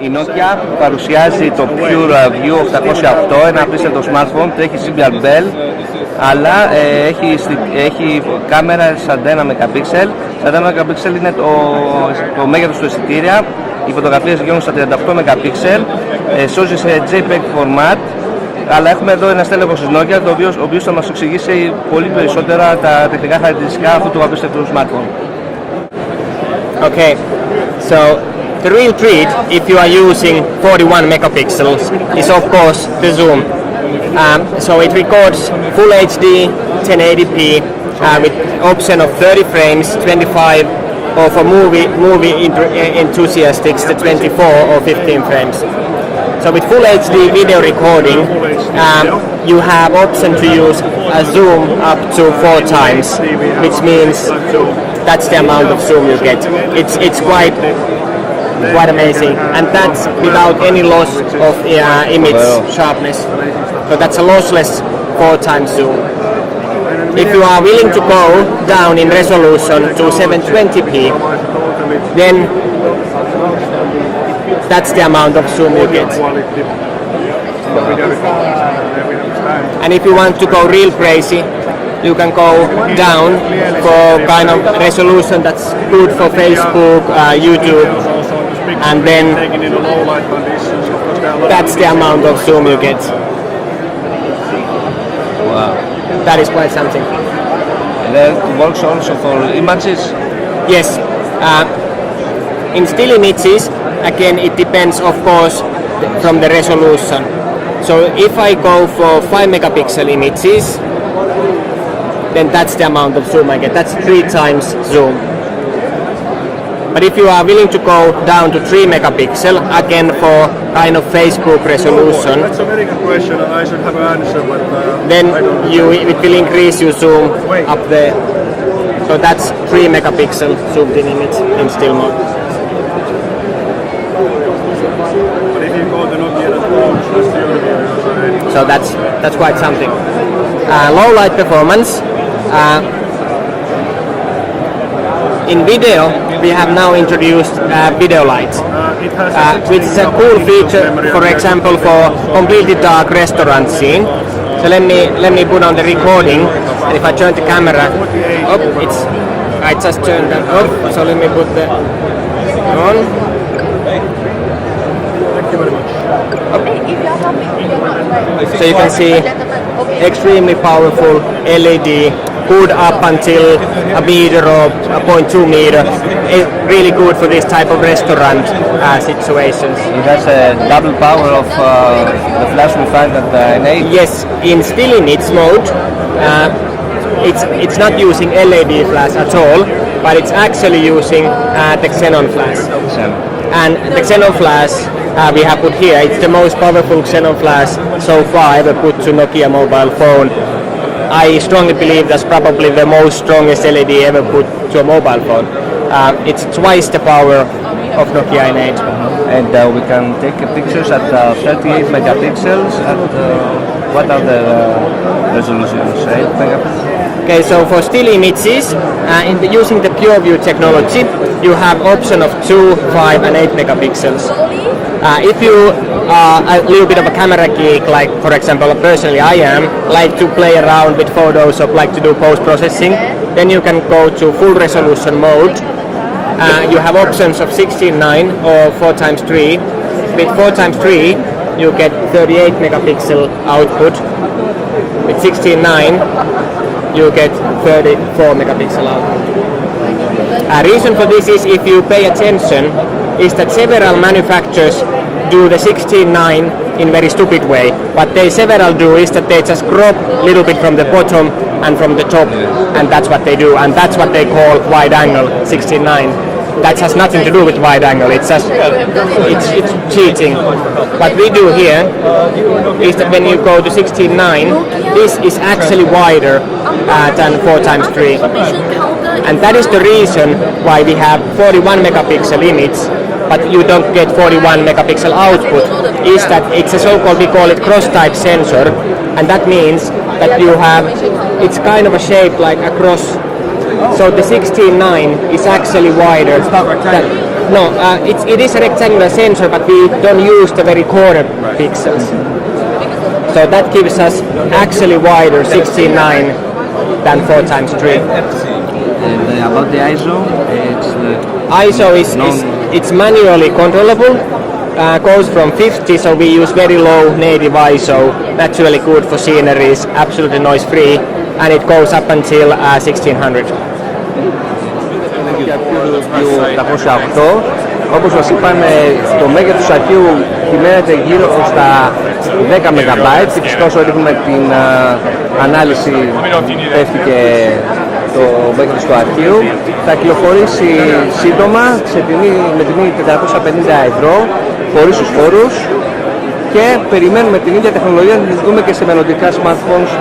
Η Nokia παρουσιάζει το PureView 808, ένα απίστευτο smartphone, τρέχει Signal Bell, αλλά έχει κάμερα 41 MP. 41 MP είναι το μέγεθος του αισθητήρια. Οι φωτογραφίες γίνονται στα 38 MP, σώζει σε JPEG format, αλλά έχουμε εδώ ένα στέλεχος της Nokia, ο οποίος θα μας εξηγήσει πολύ περισσότερα τα τεχνικά χαρακτηριστικά αυτού του απίστευτου smartphone. Okay, so the real treat, if you are using 41 megapixels, is of course the zoom. So it records Full HD 1080p with option of 30 frames, 25, or for movie enthusiasts, the 24 or 15 frames. So with Full HD video recording, you have option to use a zoom up to 4 times, which means that's the amount of zoom you get. It's quite amazing, and that's without any loss of image sharpness. So that's a lossless 4 times zoom. If you are willing to go down in resolution to 720p, then that's the amount of zoom you get. And if you want to go real crazy, you can go down for kind of resolution that's good for Facebook, YouTube, and then that's the amount of zoom you get. Wow. That is quite something. And then it works also for images? Yes. In still images, again, it depends, of course, from the resolution. So if I go for 5 megapixel images, then that's the amount of zoom I get. That's 3 times zoom. But if you are willing to go down to 3 megapixel, again for kind of Facebook resolution, that's a very good question and I should have an answer, but then it will increase your zoom up there. So that's 3 megapixel zoomed in image in still mode. but if you go to Nokia PureView, So that's quite something. Low light performance. In video, we have now introduced video light, which is a cool feature, for example, for completely dark restaurant scene. So let me put on the recording, and if I turn the camera, I just turned that off. So let me put the on. Thank you very much. So you can see extremely powerful LED, good up until a meter or 0.2 meter. It's really good for this type of restaurant situations. It has a double power of the flash we find at the N8. Yes, in still image mode, it's not using LED flash at all, but it's actually using the xenon flash. And the xenon flash we have put here, it's the most powerful xenon flash so far ever put to Nokia mobile phone. I strongly believe that's probably the most strongest LED ever put to a mobile phone. It's twice the power of Nokia N8. And we can take pictures at 38 megapixels. What are the resolutions? 8 megapixels? Okay, so for still images, using the PureView technology, you have option of 2, 5 and 8 megapixels. If you are a little bit of a camera geek, like for example personally I am, like to play around with photos or like to do post-processing, then you can go to full resolution mode. You have options of 16:9 or 4x3. With 4x3 you get 38 megapixel output. With 16:9 you get 34 megapixel output. Reason for this is, if you pay attention, is that several manufacturers do the 16:9 in very stupid way. What they several do is that they just crop a little bit from the bottom and from the top, and that's what they do, and that's what they call wide angle 16:9. That has nothing to do with wide angle. It's just it's cheating. What we do here is that when you go to 16:9, this is actually wider than 4x3, and that is the reason why we have 41 megapixel image, but you don't get 41 megapixel output. Is that it's a so-called, we call it cross-type sensor, and that means that you have, it's kind of a shape like a cross So the 16.9 is actually wider. It's not rectangular. No, it is a rectangular sensor, but we don't use the very corner pixels. So that gives us actually wider 16.9 than 4x3. And about the ISO, it's ISO it's manually controllable. Goes from 50, so we use very low native ISO, naturally good for sceneries, absolutely noise free, and it goes up until 1600. Nokia PureView 808. Όπως μας είπαν, το μέγεθος του αρχείου κυμαίνεται γύρω στα 10 MB και φυσικά όσο ρίχνουμε την ανάλυση πέφτει και το μέγεθος του αρχείου. Θα κυκλοφορήσει σύντομα με τιμή 450 ευρώ χωρίς τους φόρους και περιμένουμε την ίδια τεχνολογία να τη δούμε και σε μελλοντικά smartphones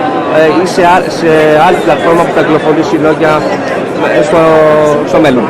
ή σε άλλη πλατφόρμα που θα κυκλοφορήσει η Nokia στο μέλλον.